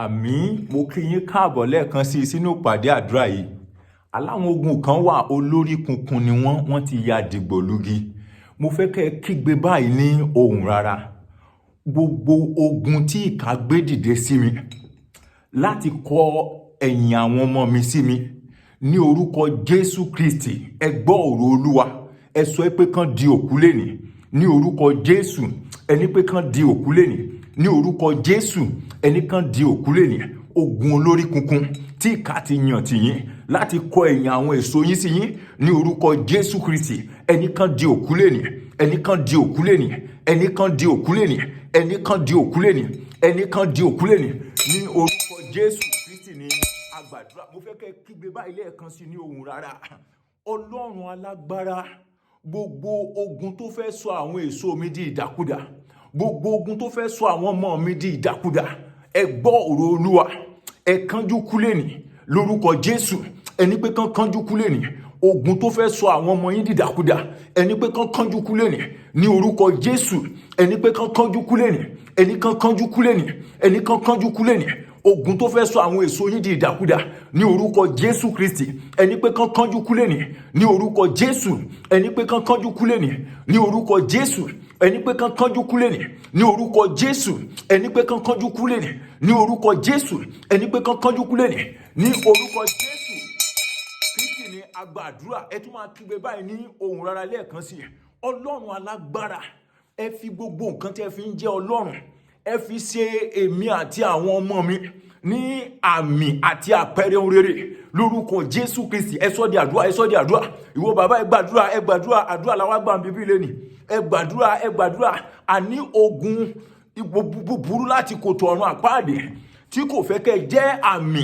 Àmì mo kí yín káàbọ̀ lẹ́ẹ̀kan sí sínú ìpàdé àdúrà yìí. Aláwọn ogun kan wà olórí kunkun ni wọ́n ti ya dìgbòlugi. Mo fẹ́ kẹ́ ẹ kígbe báyìí ní ohùn rara. Gbogbo ogun tí ìkà gbé dìde sí mi láti kọ ẹ̀yìn àwọn ọmọ mi sí mi ní orúkọ Jésù Kristi, ẹ gbọ́ ọ̀rọ̀ Olúwa. Ẹ sọ pé kán di òkú lénìí ní orúkọ Jésù. Ẹni pé kán di òkú lénìí ní orúkọ Jésù. Ẹni kán di òkú lénìí. Ogun olórí kunkun tí ìkà ti yàn tì yín láti kọ ẹ̀yìn àwọn èso yín sí yín ní orúkọ Jésù Kristi. Ẹni kán di òkú lénìí. Ẹni kán di òkú lénìí. Ẹni kán di òkú lénìí. Ẹni kán di òkú lénìí. Ẹni kán di òkú lénìí ní orúkọ Jésù Kristi ní agbàdúrà. Mo fẹ́ kẹ́ kígbe báyìí lẹ́ẹ̀kan sí ní ohùn rárá. Ọlọ́run alágbára, gbogbo ogun tó fẹ́ sọ àwọn èso mi di ìdàkudà, gbogbo ogun tó fẹ́ sọ àwọn ọmọ mi di ìdàkudà, ẹ gbọ́ ọ̀rọ̀ Olúwa. Ẹ kánjú kú lénìí lórúkọ Jésù. Ẹni pé kán kánjú kú lénìí. Ogun tó fẹ́ sọ àwọn ọmọ yín di ìdàkudà, ẹni pé kán kánjú kú lénìí ní orúkọ Jésù. Ẹni pé kán kánjú kú lénìí. Ẹni kán kánjú kú lénìí. Ẹni kán kánjú kú lénìí. Ogun tó fẹ́ sọ àwọn èso yín di ìdàkudà ní orúkọ Jésù Kristi. Ẹni pé kán kánjú kú lénìí ní orúkọ Jésù. Ẹni pé kán kánjú kú lénìí ní orúkọ Jésù. Ẹni pé kán kánjú kú lénìí ní orúkọ Jésù. Ẹni pé kán kánjú kú lénìí ní orúkọ Jésù. Ẹni pé kán kánjú kú lénìí ní orúkọ Jésù Kristi ní agbàdúrà. Ẹ tún máa kígbe báyìí ní ohùn rárá lẹ́ẹ̀kan sí i. Ọlọ́run alágbára, ẹ fi gbogbo nǹkan tí ẹ fi ń jẹ́ Ọlọ́run, ẹ fi ṣe èmi àti àwọn ọmọ mi ní àmì àti àpẹẹrẹ ohun rere lórúkọ Jésù Kristi. Ẹ sọ di àdúrà, ẹ sọ di àdúrà. Ìwọ bàbá, ẹ gbàdúrà, ẹ gbàdúrà. Àdúrà làwa gbà ń bíbí lẹ́nìí. Ẹ gbàdúrà, ẹ gbàdúrà. Àní ogun búburú láti kòtò ọ̀run àpáàdé tí kò fẹ́ kẹ́ jẹ́ àmì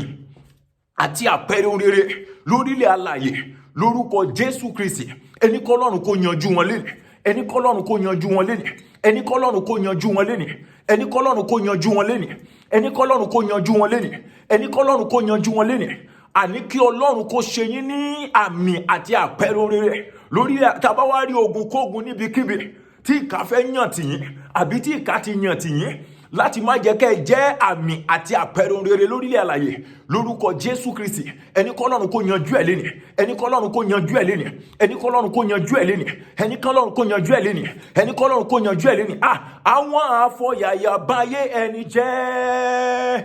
àti àpẹẹrẹ ohun rere lórílẹ̀ alààyè lórúkọ Jésù Kristi. Ẹni kọ́ Ọlọ́run kó yanjú wọn lénìí. Ẹni kọ́ Ọlọ́run kó yanjú wọn lénìí. Ẹni kọ́ Ọlọ́run kó yanjú wọn lénìí. Ẹni kọ́ Ọlọ́run kó yanjú wọn lénìí. Ẹni kọ́ Ọlọ́run kó yanjú wọn lénìí. Ẹni kọ́ Ọlọ́run kó yanjú wọn lénìí. Àní kí Ọlọ́run kó ṣe yín ní àmì àti àpẹẹrẹ ohun rere lórí tá bá wá rí ogun kógun níbikíbi tí ìkà fẹ́ yàn tì yín àbí tí ìkà ti yàn tì yín láti má jẹ́ kẹ́ jẹ́ àmì àti àpẹẹrẹ ohun rere lórílẹ̀ alààyè lórúkọ Jésù Kristi. Ẹni kọ́ Ọlọ́run kó yanjú ẹ̀ lénìí. Ẹni kọ́ Ọlọ́run kó yanjú ẹ̀ lénìí. Ẹni kọ́ Ọlọ́run kó yanjú ẹ̀ lénìí. Ẹni kọ́ Ọlọ́run kó yanjú ẹ̀ lénìí. Ẹni kọ́ Ọlọ́run kó yanjú ẹ̀ lénìí. Àwọn afọ̀yàyà báyé ẹni jẹ́,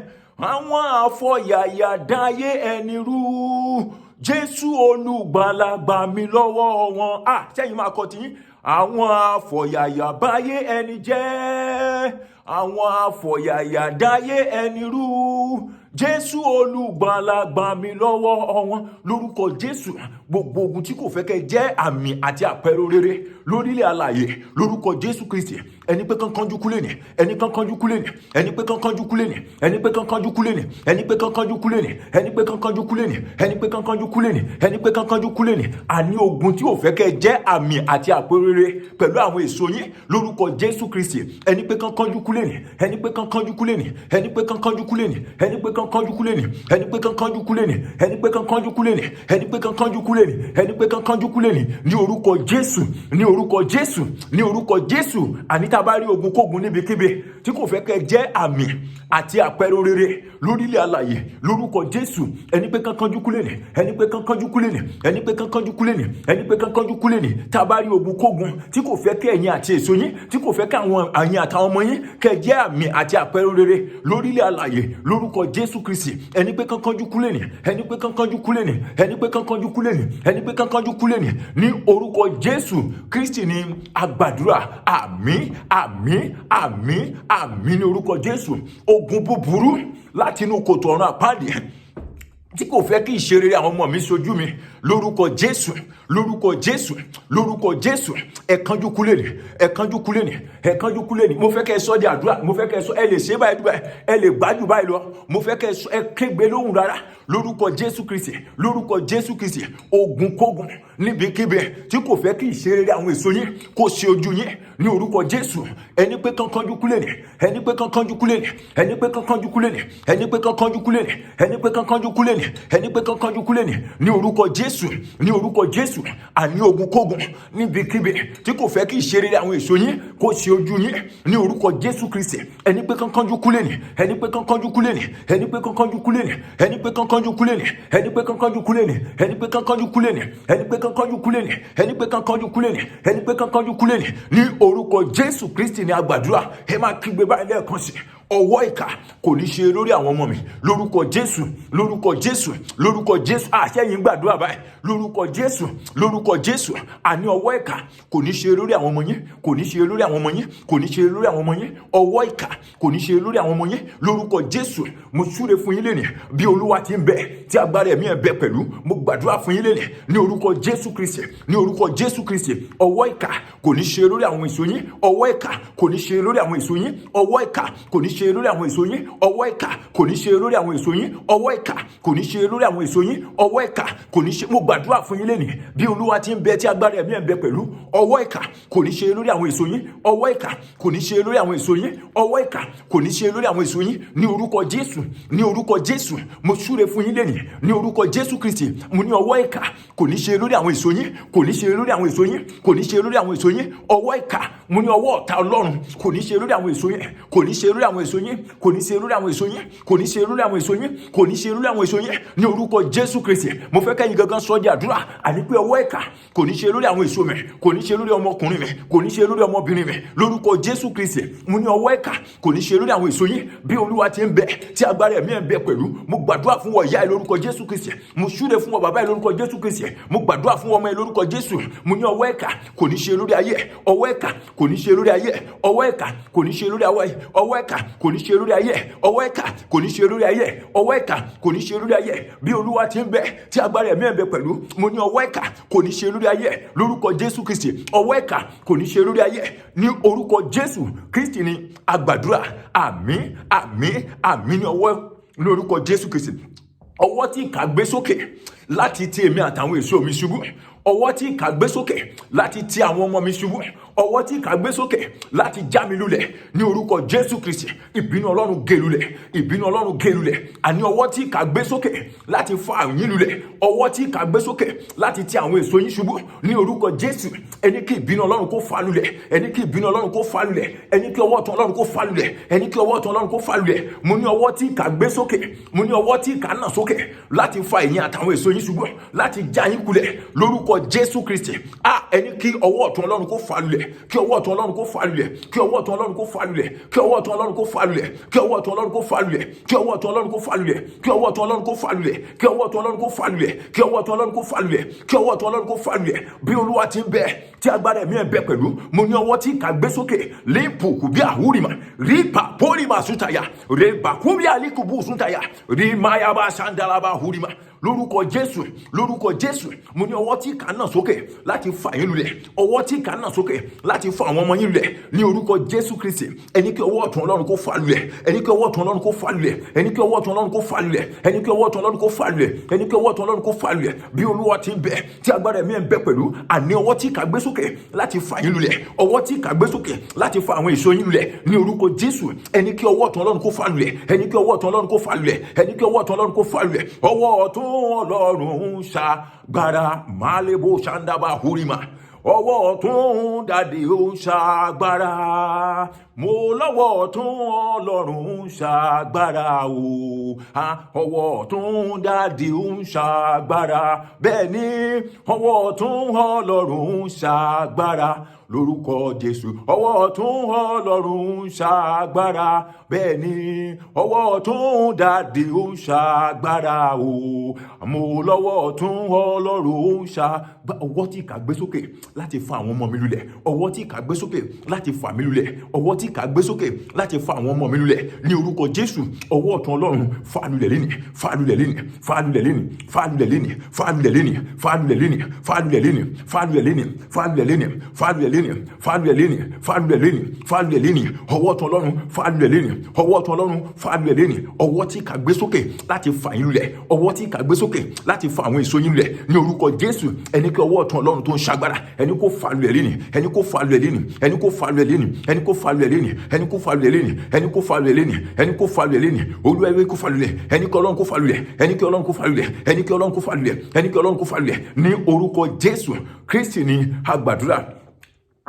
àwọn afọ̀yàyà dáyé ẹni rú. Jésù olùgbàlà gbà mí lọ́wọ́ wọn. Sẹ́yìn máa kọ tiyín. Àwọn afọ̀yàyà báyé ẹni jẹ́, àwọn afọ̀yàyà dáyé ẹni rú. Jésù olùgbàlà gbà mí lọ́wọ́ wọn lórúkọ Jésù. Gbogbo ogun tí kò fẹ́ kẹ́ jẹ́ àmì àti àpẹẹrẹ rere lórílẹ̀ alààyè lórúkọ Jésù Kristi. Ẹni pé kán kánjú kú lénìí. Ẹni kán kánjú kú lénìí. Ẹni pé kán kánjú kú lénìí. Ẹni pé kán kánjú kú lénìí. Ẹni pé kán kánjú kú lénìí. Ẹni pé kán kánjú kú lénìí. Ẹni pé kán kánjú kú lénìí. Ẹni pé kán kánjú kú lénìí. Àní ogun tí ò fẹ́ kẹ́ jẹ́ àmì àti àpẹẹrẹ rere pẹ̀lú àwọn èso yín lórúkọ Jésù Kristi. Ẹni pé kán kánjú kú lénìí. Ẹni pé kán kánjú kú lénìí. Ẹni pé kán kánjú kú lénìí. Ẹni pé kán kánjú kú lénìí. Ẹni pé kán kánjú kú lénìí. Ẹni pé kán kánjú kú lénìí. Ẹni pé kán kánjú kú lénìí. Ẹni pé kán kánjú kú lénìí ní orúkọ Jésù. Ní orúkọ Jésù. Ní orúkọ Jésù. Àní tá bá rí ogun kógun níbikíbi tí kò fẹ́ kẹ́ jẹ́ àmì àti àpẹẹrẹ rere lórílẹ̀ alààyè lórúkọ Jésù. Ẹni pé kán kánjú kú lénìí. Ẹni pé kán kánjú kú lénìí. Ẹni pé kán kánjú kú lénìí. Ẹni pé kán kánjú kú lénìí. Tá bá rí ogun kógun tí kò fẹ́ kẹ́ ẹ̀yin àti èso yín, tí kò fẹ́ kẹ́ àwọn àyìn àtàwọn ọmọ yín kẹ́ jẹ́ àmì àti àpẹẹrẹ rere lórílẹ̀ alààyè lórúkọ Jésù Kristi. Ẹni pé kán kánjú kú lénìí. Ẹni pé kán kánjú kú lénìí. Ẹni pé kán kánjú kú lénìí. Ẹni pé kán kánjú kú lénìí ní orúkọ Jésù Kristi ní agbàdúrà. Àmín, àmín, àmín, àmín ní orúkọ Jésù. Ogun búburú láti inú kòtò ọ̀run àpáàdé tí kò fẹ́ kí ìṣerere àwọn ọmọ mi ṣojú mi lórúkọ Jésù, lórúkọ Jésù, lórúkọ Jésù. Ẹ kánjú kú lénìí. Ẹ kánjú kú lénìí. Ẹ kánjú kú lénìí. Mo fẹ́ kẹ́ sọ di àdúrà. Mo fẹ́ kẹ́ sọ, ẹ lè ṣe báyìí báyìí. Ẹ lè gbájú báyìí lọ. Mo fẹ́ kẹ́ sọ, ẹ kégbe lóhùn rárá lórúkọ Jésù Kristi. Lórúkọ Jésù Kristi. Ogun kógun níbikíbi tí kò fẹ́ kí ìṣerere àwọn èso yín kó ṣe ojú yín ní orúkọ Jésù. Ẹni pé kán kánjú kú lénìí. Ẹni pé kán kánjú kú lénìí. Ẹni pé kán kánjú kú lénìí. Ẹni pé kán kánjú kú lénìí. Ẹni pé kán kánjú kú lénìí. Ẹni pé kán kánjú kú lénìí ní orúkọ Jésù. Jésù, ní orúkọ Jésù, àní ogunkógun níbikíbi tí kò fẹ́ kí ìṣeré àwọn èso yín kó ṣe ojú yín, ní orúkọ Jésù Kristi. Ẹni pé kankanjú kú lẹ́nì, ẹni pé kankanjú kú lẹ́nì, ẹni pé kankanjú kú lẹ́nì, ẹni pé kankanjú kú lẹ́nì, ẹni pé kankanjú kú lẹ́nì, ẹni pé kankanjú kú lẹ́nì, ẹni pé kankanjú kú lẹ́nì, ẹni pé kankanjú kú lẹ́nì, ẹni pé kankanjú kú lẹ́nì, ní orúkọ Jésù Kristi ni a gbàdúrà. Ẹ máa kígbe báyìí lẹ́ẹ̀kan sí. Ọwọ́ ìkà kò ní ṣe lórí àwọn ọmọ mi, lórúkọ Jésù, lórúkọ Jésù, lórúkọ Jésù. Àṣẹyìn gbàdúrà báyìí, lórúkọ Jésù, lórúkọ Jésù. Àní ọwọ́ ìkà kò ní ṣe lórí àwọn ọmọ yín, kò ní ṣe lórí àwọn ọmọ yín, kò ní ṣe lórí àwọn ọmọ yín. Ọwọ́ ìkà kò ní ṣe lórí àwọn ọmọ yín, lórúkọ Jésù. Mo súre fún yín lénìí bí Olúwa ti ń bẹ, tí agbára ẹ̀mí ẹ̀ bẹ pẹ̀lú. Mo gbàdúrà fún yín lénìí ní orúkọ Jésù Kristi, ní orúkọ Jésù Kristi. Ọwọ́ ìkà kò ní ṣe lórí àwọn èso yín, ọwọ́ ìkà kò ní ṣe lórí àwọn èso yín, ọwọ́ ìkà kò ní ṣe lórí àwọn èso yín, ọwọ́ ìkà kò ní ṣe lórí àwọn èso yín, ọwọ́ ìkà kò ní ṣe lórí àwọn èso yín, ọwọ́ ìkà kò ní ṣe. Mo gbàdúrà fún yín lénìí bí Olúwa ti ń bẹ, tí agbára ẹ̀mí ẹ̀ bẹ pẹ̀lú. Ọwọ́ ìkà kò ní ṣe lórí àwọn èso yín, ọwọ́ ìkà kò ní ṣe lórí àwọn èso yín, ọwọ́ ìkà kò ní ṣe lórí àwọn èso yín, ní orúkọ Jésù, ní orúkọ Jésù. Mo súre fún yín lénìí ní orúkọ Jésù Kristi. Mo ní ọwọ́ ìkà kò ní ṣe lórí àwọn èso yín, kò ní ṣe lórí àwọn èso yín, kò ní ṣe lórí àwọn èso yín. Ọwọ́ ìkà, mo ní ọwọ́ ọ̀tá Ọlọ́run kò ní ṣe lórí àwọn èso yín, kò ní ṣe lórí àwọn èso yín, kò ní ṣe lórí àwọn èso yín, kò ní ṣe lórí àwọn èso yín, kò ní ṣe lórí àwọn èso yín, ní orúkọ Jésù Kristi. Mo fẹ́ kẹ́yin gangan sọ di àdúrà. Àní pé ọwọ́ ìkà kò ní ṣe lórí àwọn èso mi, kò ní ṣe lórí ọmọkùnrin mi, kò ní ṣe lórí ọmọbìnrin mi, lórúkọ Jésù Kristi. Mo ní ọwọ́ ìkà kò ní ṣe lórí àwọn èso yín bí Olúwa ti ń bẹ, tí agbára ẹ̀mí ẹ̀ ń bẹ pẹ̀lú. Mo gbàdúrà fún wọ ìyá ẹ lórúkọ Jésù Kristi. Mo súre fún wọ bàbá ẹ lórúkọ Jésù Kristi. Mo gbàdúrà fún ọmọ ẹ lórúkọ Jésù. Mo ní ọwọ́ ìkà kò ní ṣe lórí ayé, ọwọ́ ìkà kò ní ṣe lórí ayé, ọwọ́ ìkà kò ní ṣe lórí ayé, ọwọ́ ìkà kò ní ṣe lórí ayé, ọwọ́ ìkà kò ní ṣe lórí ayé, ọwọ́ ìkà kò ní ṣe lórí ayé bí Olúwa ti ń bẹ, tí agbára ẹ̀mí ẹ̀ ń bẹ pẹ̀lú. Mo ní ọwọ́ ìkà kò ní ṣe lórí ayé lórúkọ Jésù Kristi. Ọwọ́ ìkà kò ní ṣe lórí ayé ní orúkọ Jésù Kristi ni a gbàdúrà. Àmín, àmín, àmín ní ọwọ́ lórúkọ Jésù Kristi. Ọwọ́ tí ìkà gbé sókè láti ti èmi àtàwọn èso mi ṣubú, ọwọ́ tí ìkà gbé sókè láti ti àwọn ọmọ mi ṣubú, ọwọ́ tí ìkà gbé sókè láti já mi lulẹ̀, ní orúkọ Jésù Kristi. Ìbínú Ọlọ́run gé lulẹ̀, ìbínú Ọlọ́run gé lulẹ̀. Àní ọwọ́ tí ìkà gbé sókè láti fa yín lulẹ̀, ọwọ́ tí ìkà gbé sókè láti ti àwọn èso yín ṣubú, ní orúkọ Jésù. Ẹni kí ìbínú Ọlọ́run kó fa lulẹ̀, ẹni kí ìbínú Ọlọ́run kó fa lulẹ̀, ẹni kí ọwọ́ ọ̀tún Ọlọ́run kó fa lulẹ̀, ẹni kí ọwọ́ ọ̀tún Ọlọ́run kó fa lulẹ̀. Mo ní ọwọ́ tí ìkà gbé sókè, mo ní ọwọ́ tí ìkà nà sókè láti fa ẹ̀yin àtàwọn èso yín ṣubú, láti já yín kulẹ̀, lórúkọ Jésù Kristi. Ẹni kí ọwọ́ ọ̀tún Ọlọ́run kó fa lulẹ̀, kí ọwọ́ ọ̀tún Ọlọ́run kó fa lulẹ̀, kí ọwọ́ ọ̀tún Ọlọ́run kó fa lulẹ̀, kí ọwọ́ ọ̀tún Ọlọ́run kó fa lulẹ̀, kí ọwọ́ ọ̀tún Ọlọ́run kó fa lulẹ̀, kí ọwọ́ ọ̀tún Ọlọ́run kó fa lulẹ̀, kí ọwọ́ ọ̀tún Ọlọ́run kó fa lulẹ̀, kí ọwọ́ ọ̀tún Ọlọ́run kó fa lulẹ̀, kí ọwọ́ ọ̀tún Ọlọ́run kó fa lulẹ̀, kí ọwọ́ ọ̀tún Ọlọ́run kó fa lulẹ̀ bí Olúwa ti ń bẹ, tí agbára ẹ̀mí ẹ̀ bẹ pẹ̀lú. Mo ní ọwọ́ tí ìkà gbé sókè léèpù kùbí àhúrìmà rípa pórìmà sútàyà rèébà kúbí àlíkùbù sútàyà rímáyàbá sàndàlàbà húrìmà, lórúkọ Jésù, lórúkọ Jésù. Mo ní ọwọ́ tí ìkà náà sókè láti fa yín lulẹ̀, ọwọ́ tí ìkà náà sókè láti fa àwọn ọmọ yín lulẹ̀, ní orúkọ Jésù Kristi. Ẹni kí ọwọ́ ọ̀tún Ọlọ́run kó fa lulẹ̀, ẹni kí ọwọ́ ọ̀tún Ọlọ́run kó fa lulẹ̀, ẹni kí ọwọ́ ọ̀tún Ọlọ́run kó fa lulẹ̀, ẹni kí ọwọ́ ọ̀tún Ọlọ́run kó fa lulẹ̀, ẹni kí ọwọ́ ọ̀tún Ọlọ́run kó fa lulẹ̀ bí Olúwa ti ń bẹ, tí agbára ẹ̀mí ẹ̀ ń bẹ pẹ̀lú. Àní ọwọ́ tí ìkà gbé sókè láti fa yín lulẹ̀, ọwọ́ tí ìkà gbé sókè láti fa àwọn èso yín lulẹ̀, ní orúkọ Jésù. Ẹni kí ọwọ́ ọ̀tún Ọlọ́run kó fa lulẹ̀, ẹni kí ọwọ́ ọ̀tún Ọlọ́run kó fa lulẹ̀, ẹni kí ọwọ́ ọ̀tún Ọlọ́run kó fa lulẹ̀. Ọwọ́ ọ̀tún Ọlọ́run ṣàgbára málébó ṣàǹdàbà húrìmà, ọwọ́ ọ̀tún dàdí ó ṣàgbára, mo lọ́wọ́ ọ̀tún Ọlọ́run ṣàgbára o, ọwọ́ ọ̀tún dàdí ó ṣàgbára, bẹ́ẹ̀ ni ọwọ́ ọ̀tún Ọlọ́run ṣàgbára, lórúkọ Jésù. Ọwọ́ ọ̀tún Ọlọ́run ṣàgbára, bẹ́ẹ̀ ni ọwọ́ ọ̀tún dàdí ó ṣàgbára o, mo lọ́wọ́ ọ̀tún Ọlọ́run ṣàgbára. Ọwọ́ tí ìkà gbé sókè láti fa àwọn ọmọ mi lulẹ̀, ọwọ́ tí ìkà gbé sókè láti fa mi lulẹ̀, ọwọ́ tí ìkà gbé sókè láti fa àwọn ọmọ mi lulẹ̀, ní orúkọ Jésù. Ọwọ́ ọ̀tún Ọlọ́run fa lulẹ̀ lénìí, fa lulẹ̀ lénìí, fa lulẹ̀ lénìí, fa lulẹ̀ lénìí, fa lulẹ̀ lénìí, fa lulẹ̀ lénìí, fa lulẹ̀ lénìí, fa lulẹ̀ lénìí, fa lulẹ̀ lénìí, fa lulẹ̀ lénìí, lẹ́nì, fàlùẹ̀ lẹ́nì, fàlùẹ̀ lẹ́nì, fàlùẹ̀ lẹ́nì, ọwọ́ ọ̀tún Ọlọ́run fàlùẹ̀ lẹ́nì, ọwọ́ ọ̀tún Ọlọ́run fàlùẹ̀ lẹ́nì, ọwọ́ tí kà gbé sókè láti fà yín lulẹ̀, ọwọ́ tí kà gbé sókè láti fà àwọn èso yín lulẹ̀ ní orúkọ Jésù. Ẹni kí ọwọ́ ọ̀tún Ọlọ́run tó ń ṣagbára, ẹni kó fàlùẹ̀ lẹ́nì, ẹni kó fàlùẹ̀ lẹ́nì, ẹni kó fàlùẹ̀ lẹ́nì, ẹni kó fàlùẹ̀ lẹ́nì, ẹni kó fàlùẹ̀ lẹ́nì, ẹni kó fàlùẹ̀ lẹ́nì, ẹni kó fàlùẹ̀ lẹ́nì, Olúwa ẹ kó fàlùẹ̀, ẹni kí Ọlọ́run kó fàlùẹ̀, ẹni kí Ọlọ́run kó fàlùẹ̀, ẹni kí Ọlọ́run kó fàlùẹ̀, ẹni kí Ọlọ́run kó fàlùẹ̀ ní orúkọ Jésù Kristi ni a gbàdúrà.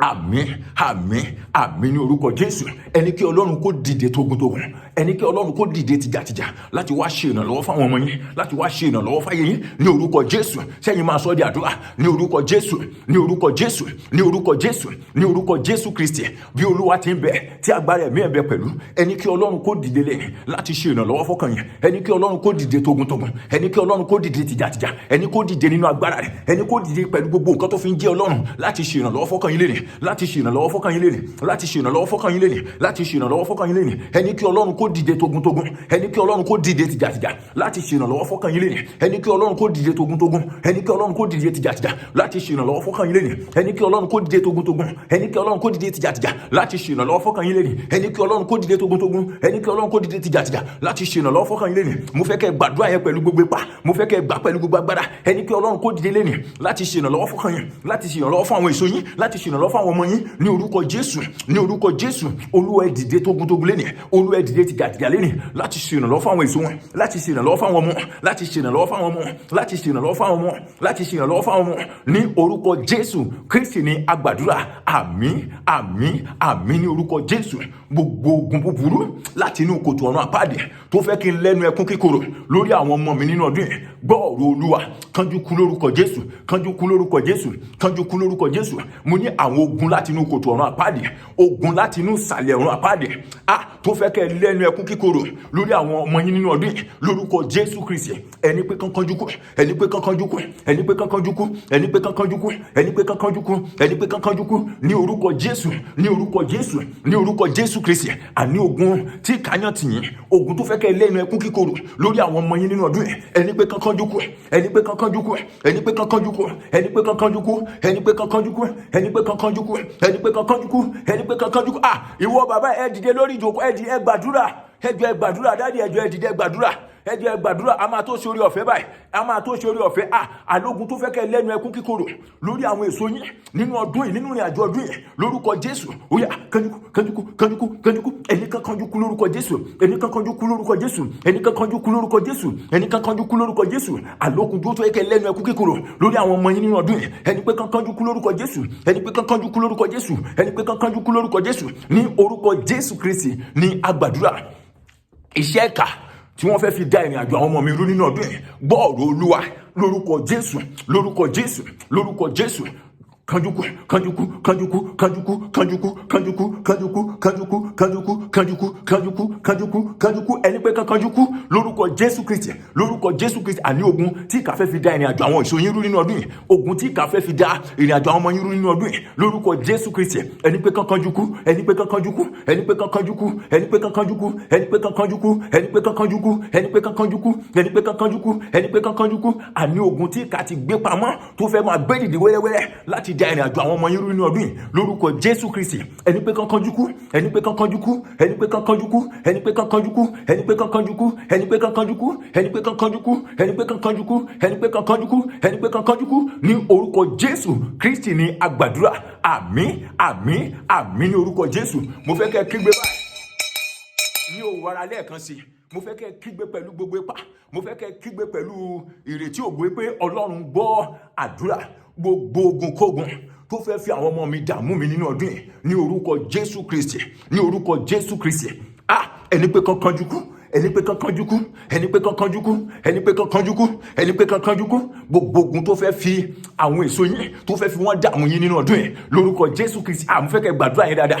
Àmín, àmín, àmín ní orúkọ Jésù. Ẹni kí Ọlọ́run kó dìde togun-togun, ẹni kí Ọlọ́run kó dìde tìjàtìjà láti wá ṣe ìrànlọ́wọ́ fáwọn ọmọ yín, láti wá ṣe ìrànlọ́wọ́ fáyé yín ní orúkọ Jésù. Sẹ́yìn máa sọ di àdúrà ní orúkọ Jésù, ní orúkọ Jésù, ní orúkọ Jésù, ní orúkọ Jésù Kristi. Bí Olúwa ti ń bẹ, tí agbára ẹ̀mí ẹ̀ bẹ pẹ̀lú, ẹni kí Ọlọ́run kó dìde lẹ́yìn láti ṣe ìrànlọ́wọ́ fọ́kàn yín, ẹni kí Ọlọ́run kó dìde togun-togun, ẹni kí Ọlọ́run kó dìde tìjàtìjà, ẹni kó dìde nínú agbára rẹ̀, ẹni kó dìde pẹ̀lú gbogbo nǹkan tó fi ń jẹ́ Ọlọ́run láti ṣe ìrànlọ́wọ́ fọ́kàn yín lẹ́yìn, láti ṣe ìrànlọ́wọ́ fọ́kàn yín lẹ́yìn, láti ṣe ìrànlọ́wọ́ fọ́kàn yín lẹ́yìn, láti ṣe ìrànlọ́wọ́ fọ́kàn yín lẹ́yìn. Ẹni kí Ọlọ́run kó dìde togun-togun, ẹni kí Ọlọ́run kó dìde tìjàtìjà láti ṣe ìrànlọ́wọ́ fọ́kàn yín lẹ́yìn. Ẹni kí Ọlọ́run kó dìde togun-togun, ẹni kí Ọlọ́run kó dìde tìjàtìjà láti ṣe ìrànlọ́wọ́ fọ́kàn yín lẹ́yìn. Ẹni kí Ọlọ́run kó dìde togun-togun, ẹni kí Ọlọ́run kó dìde tìjàtìjà láti ṣe ìrànlọ́wọ́ fọ́kàn yín lẹ́yìn. Ẹni kí Ọlọ́run kó dìde togun-togun, ẹni kí Ọlọ́run kó dìde tìjàtìjà láti ṣe ìrànlọ́wọ́ fọ́kàn yín lẹ́yìn. Mo fẹ́ kẹ́ gbàdúrà yẹn pẹ̀lú gbogbo ipá, mo fẹ́ kẹ́ gbà pẹ̀lú gbogbo agbára. Ẹni kí Ọlọ́run kó dìde lẹ́yìn láti ṣe ìrànlọ́wọ́ fọ́kàn yín, láti ṣe ìrànlọ́wọ́ fún àwọn èso yín, láti ṣe ìrànlọ́wọ́ fún àwọn ọmọ yín ní orúkọ Jésù, ní orúkọ Jésù. Olúwa ẹ dìde togun-togun lẹ́yìn, Olúwa ẹ dìde tìjàtìjà lẹ́yìn láti ṣe ìrànlọ́wọ́ fún àwọn èso wọn, láti ṣe ìrànlọ́wọ́ fún àwọn ọmọ, láti ṣe ìrànlọ́wọ́ fún àwọn ọmọ, láti ṣe ìrànlọ́wọ́ fún àwọn ọmọ, láti ṣe ìrànlọ́wọ́ fún àwọn ọmọ ní orúkọ Jésù Kristi ni a gbàdúrà. Àmín, àmín, àmín ní orúkọ Jésù. Gbogbo ogun búburú láti inú kòtò ọ̀run àpáàdì tó fẹ́ kí n lẹ́nu ẹkún kíkorò lórí àwọn ọmọ mi nínú ọdún yìí, gbọ́ ọ̀rọ̀ Olúwa, kánjú kú lórúkọ Jésù, kánjú kú lórúkọ Jésù, kánjú kú lórúkọ Jésù. Mo ní àwọn ogun láti inú kòtò ọ̀run àpáàdì, ogun láti inú ìsàlẹ̀ ọ̀run àpáàdì tó fẹ́ kẹ́ lẹ́nu ẹkún kíkorò lórí àwọn ọmọ yín nínú ọdún yìí lórúkọ Jésù Kristi. Ẹni pé kánjú kú, ẹni pé kánjú kú, ẹni pé kánjú kú, ẹni pé kánjú kú, ẹni pé kánjú kú, ẹni pé kánjú kú ní orúkọ Jésù, ní orúkọ Jésù, ní orúkọ Jésù Kristi. Àní ogun tí kàyàn tì yín, ogun tó fẹ́ kẹ́ lẹ́nu ẹkún kíkorò lórí àwọn ọmọ yín nínú ọdún yìí, ẹni pé kánjú kú, ẹni pé kánjú kú, ẹni pé kánjú kú, ẹni pé kánjú kú, ẹni pé kánjú kú, ẹni pé kánjú kú, ẹni pé kánjú kú, ẹni pé kánjú kú. Ìwọ bàbá ẹ dìde lórí ìjókòó, ẹ dìde gbàdúrà, ẹ jọ̀ọ́ ẹ gbàdúrà, dádì ẹ jọ̀ọ́ ẹ dìde gbàdúrà, ẹ jọ̀ọ́ ẹ gbàdúrà. A máa tó ṣe orí ọ̀fẹ́ báyìí, a máa tó ṣe orí ọ̀fẹ́. Àlógun tó fẹ́ kẹ́ lẹ́nu ẹkún kíkorò lórí àwọn èso yín nínú ọdún yìí, nínú ìrìn àjò ọdún yìí lórúkọ Jésù. Ó yá kánjúkú, kánjúkú, kánjúkú, kánjúkú, ẹni kan kánjúkú lórúkọ Jésù, ẹni kan kánjúkú lórúkọ Jésù, ẹni kan kánjúkú lórúkọ Jésù, ẹni kan kánjúkú lórúkọ Jésù. Àlógun tó fẹ́ kẹ́ lẹ́nu ẹkún kíkorò lórí àwọn ọmọ yín nínú ọdún yìí, ẹni pé kan kánjúkú lórúkọ Jésù, ẹni pé kan kánjúkú lórúkọ Jésù, ẹni pé kan kánjúkú lórúkọ Jésù ní orúkọ Jésù Kristi ní a gbàdúrà. Iṣẹ́ ìkà tí wọ́n fẹ́ fi dá ìrìn àjò àwọn ọmọ mi rú nínú ọdún yìí, gbọ́ ọ̀rọ̀ Olúwa lórúkọ Jésù, lórúkọ Jésù, lórúkọ Jésù. Kánjúkú, kánjúkú, kánjúkú, kánjúkú, kánjúkú, kánjúkú, kánjúkú, kánjúkú, kánjúkú, kánjúkú, kánjúkú, kánjúkú, kánjúkú, ẹni pé kánjúkú lórúkọ Jésù Kristi, lórúkọ Jésù Kristi. Àní ogun tí ìkà fẹ́ fi dá ìrìn àjò àwọn èso yín rú nínú ọdún yìí, ogun tí ìkà fẹ́ fi dá ìrìn àjò àwọn ọmọ yín rú nínú ọdún yìí lórúkọ Jésù Kristi. Ẹni pé kánjúkú, ẹni pé kánjúkú, ẹni pé kánjúkú, ẹni pé kánjúkú, ẹni pé kánjúkú, ẹni pé kánjúkú, ẹni pé kánjúkú, ẹni pé kánjúkú, ẹni pé kánjúkú. Àní ogun tí ìkà ti gbé pamọ́ tó fẹ́ máa gbé dìde wẹ́rẹ́wẹ́rẹ́ láti dá ìrìn àjò àwọn ọmọ yín rú nínú ọdún yìí lórúkọ Jésù Kristi. Ẹni pé kánjúkú, ẹni pé kánjúkú, ẹni pé kánjúkú, ẹni pé kánjúkú, ẹni pé kánjúkú, ẹni pé kánjúkú, ẹni pé kánjúkú, ẹni pé kánjúkú, ẹni pé kánjúkú, ẹni pé kánjúkú ní orúkọ Jésù Kristi ní a gbàdúrà. Àmín, àmín, àmín ní orúkọ Jésù. Mo fẹ́ kẹ́ kígbe báyìí ní òwò ara lẹ́ẹ̀kan sí. Mo fẹ́ kẹ́ kígbe pẹ̀lú gbogbo ipá, mo fẹ́ kẹ́ kígbe pẹ̀lú ìrètí ògo pé Ọlọ́run gbọ́ àdúrà. Gbogbo ogun kógun tó fẹ́ fi àwọn ọmọ mi dààmú mi nínú ọdún yìí ní orúkọ Jésù Kristi, ní orúkọ Jésù Kristi. Ẹni pé kan kánjúkú, ẹni pé kan kánjúkú, ẹni pé kan kánjúkú, ẹni pé kan kánjúkú, ẹni pé kan kánjúkú. Gbogbo ogun tó fẹ́ fi àwọn èso yín tó fẹ́ fi wọ́n dààmú yín nínú ọdún yìí lórúkọ Jésù Kristi. Mo fẹ́ kẹ́ gbàdúrà yẹn dáadáa.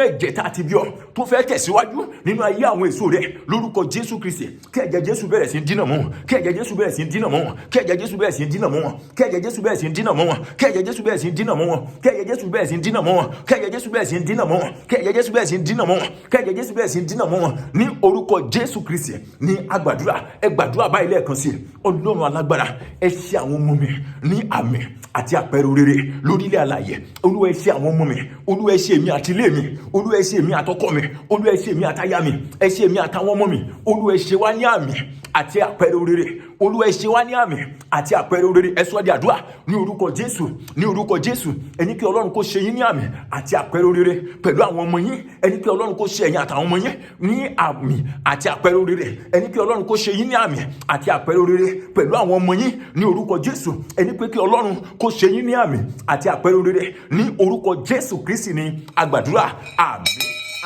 ẹ̀jẹ̀ tá a ti bí ọ tó fẹ́ tẹ̀síwájú nínú ayé àwọn èso rẹ lórúkọ Jésù Kristi. Kí ẹ̀jẹ̀ Jésù bẹ̀rẹ̀ sí dínà mọ́ wọn, kí ẹ̀jẹ̀ Jésù bẹ̀rẹ̀ sí dínà mọ́ wọn, kí ẹ̀jẹ̀ Jésù bẹ̀rẹ̀ sí dínà mọ́ wọn, kí ẹ̀jẹ̀ Jésù bẹ̀rẹ̀ sí dínà mọ́ wọn, kí ẹ̀jẹ̀ Jésù bẹ̀rẹ̀ sí dínà mọ́ wọn, kí ẹ̀jẹ̀ Jésù bẹ̀rẹ̀ sí dínà mọ́ wọn, kí ẹ̀jẹ̀ Jésù bẹ̀rẹ̀ sí dínà mọ́ wọn, kí ẹ̀jẹ̀ Jésù bẹ̀rẹ̀ sí dínà mọ́ wọn, kí ẹ̀jẹ̀ Jésù bẹ̀rẹ̀ sí dínà mọ́ wọn ní orúkọ Jésù Kristi ní agbàdúrà. Ẹ gbàdúrà báyìí lẹ́ẹ̀kan sí. Ọlọ́run alágbára, ẹ ṣe àwọn ọmọ mi ní àmì àti àpẹẹrẹ rere lórílẹ̀ alààyè. Olúwa ẹ ṣe àwọn ọmọ mi, Olúwa ẹ ṣe èmi àti ilé mi, Olúwa ẹ ṣe èmi àtọkọ mi, Olúwa ẹ ṣe èmi àtaya mi, ẹ ṣe èmi àtàwọn ọmọ mi. Olúwa ẹ ṣe wá ní àmì àti àpẹẹrẹ rere, Olúwa ẹ ṣe wá ní àmì àti àpẹẹrẹ rere. Ẹ sọ di àdúrà ní orúkọ Jésù, ní orúkọ Jésù. Ẹni kí Ọlọ́run kó ṣe yín ní àmì àti àpẹẹrẹ rere pẹ̀lú àwọn ọmọ yín. Ẹni kí Ọlọ́run kó ṣe ẹ̀yin àtàwọn ọmọ yín ní àmì àti àpẹẹrẹ rere. Ẹni kí Ọlọ́run kó ṣe yín ní àmì àti àpẹẹrẹ rere pẹ̀lú àwọn ọmọ yín ní orúkọ Jésù. Ẹni pé kí Ọlọ́run kó ṣe yín ní àmì àti àpẹẹrẹ rere ní orúkọ Jésù Kristi ní agbàdúrà. Àmín,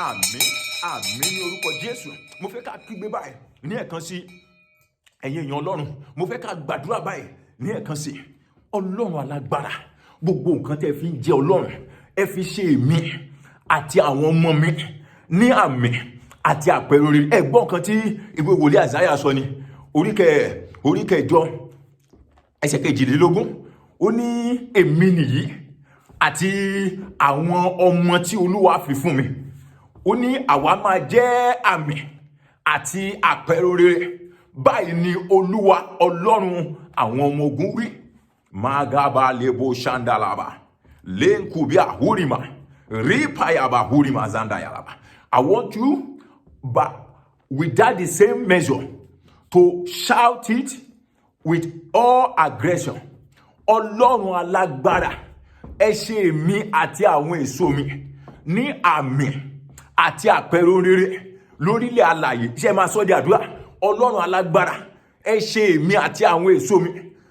àmín, àmín ní orúkọ Jésù. Mo fẹ́ ká kígbe báyìí ní ẹ̀kan sí. Ẹ̀yin èèyàn Ọlọ́run, mo fẹ́ ká gbàdúrà báyìí ní ẹ̀kan sí. Ọlọ́run alágbára, gbogbo nǹkan tẹ́ fi ń jẹ Ọlọ́run, ẹ fi ṣe èmi àti àwọn ọmọ mi ní àmì àti àpẹẹrẹ rere. Ẹ gbọ́ nǹkan tí ìwé wòlíì Àìsáyà sọ ní orí kẹjọ ẹsẹ̀ 22. Ó ní èmi nìyí àti àwọn ọmọ tí Olúwa fi fún mi. Ó ní àwa máa jẹ́ àmì àti àpẹẹrẹ rere. Báyìí ni Olúwa Ọlọ́run àwọn ọmọ ogun wí. Magaba lebo shandalaba lenkubia hurima ripayaba hurima zandayalaba. I want you, but without the same measure, to shout it with all aggression. Ọlọ́run alágbára, ẹ ṣe èmi àti àwọn èso mi ní àmì àti àpẹẹrẹ rere lórílẹ̀ alààyè. Ṣé máa sọ di àdúrà? Ọlọ́run alágbára, ẹ ṣe èmi àti àwọn èso mi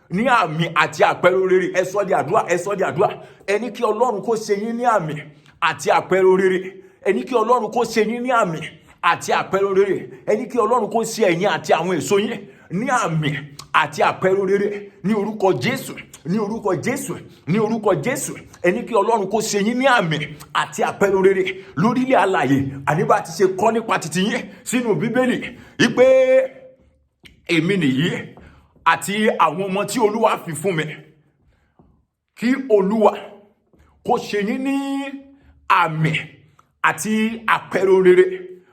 ní àmì àti àpẹẹrẹ rere. Ẹ sọ di àdúrà, ẹ sọ di àdúrà. Ẹ ní kí Ọlọ́run kó ṣe yín ní àmì àti àpẹẹrẹ rere. Ẹ ní kí Ọlọ́run kó ṣe yín ní àmì àti àpẹẹrẹ rere. Ẹ ní kí Ọlọ́run kó ṣe ẹ̀yin àti àwọn èso yín ní àmì àti àpẹẹrẹ rere ní orúkọ Jésù, ní orúkọ Jésù, ní orúkọ Jésù. Ẹ ní kí Ọlọ́run kó ṣe yín ní àmì àti àpẹẹrẹ rere lórílẹ̀ alààyè. Àní bá ti ṣe kọ́ nípa titi yín sínú Bíbélì wípé èmi nìyí àti àwọn ọmọ tí Olúwa fi fún mi. Kí Olúwa kó ṣe yín ní àmì àti àpẹẹrẹ rere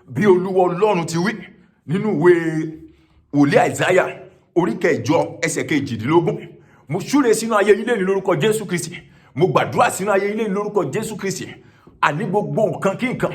bí Olúwa Ọlọ́run ti wí nínú ìwé wòlíì Àìsáyà orí kẹjọ ẹsẹ̀ 22. Mo súre sínú ayé yín lónìí lórúkọ Jésù Kristi. Mo gbàdúrà sínú ayé yín lónìí lórúkọ Jésù Kristi. Àní gbogbo nǹkan kí nǹkan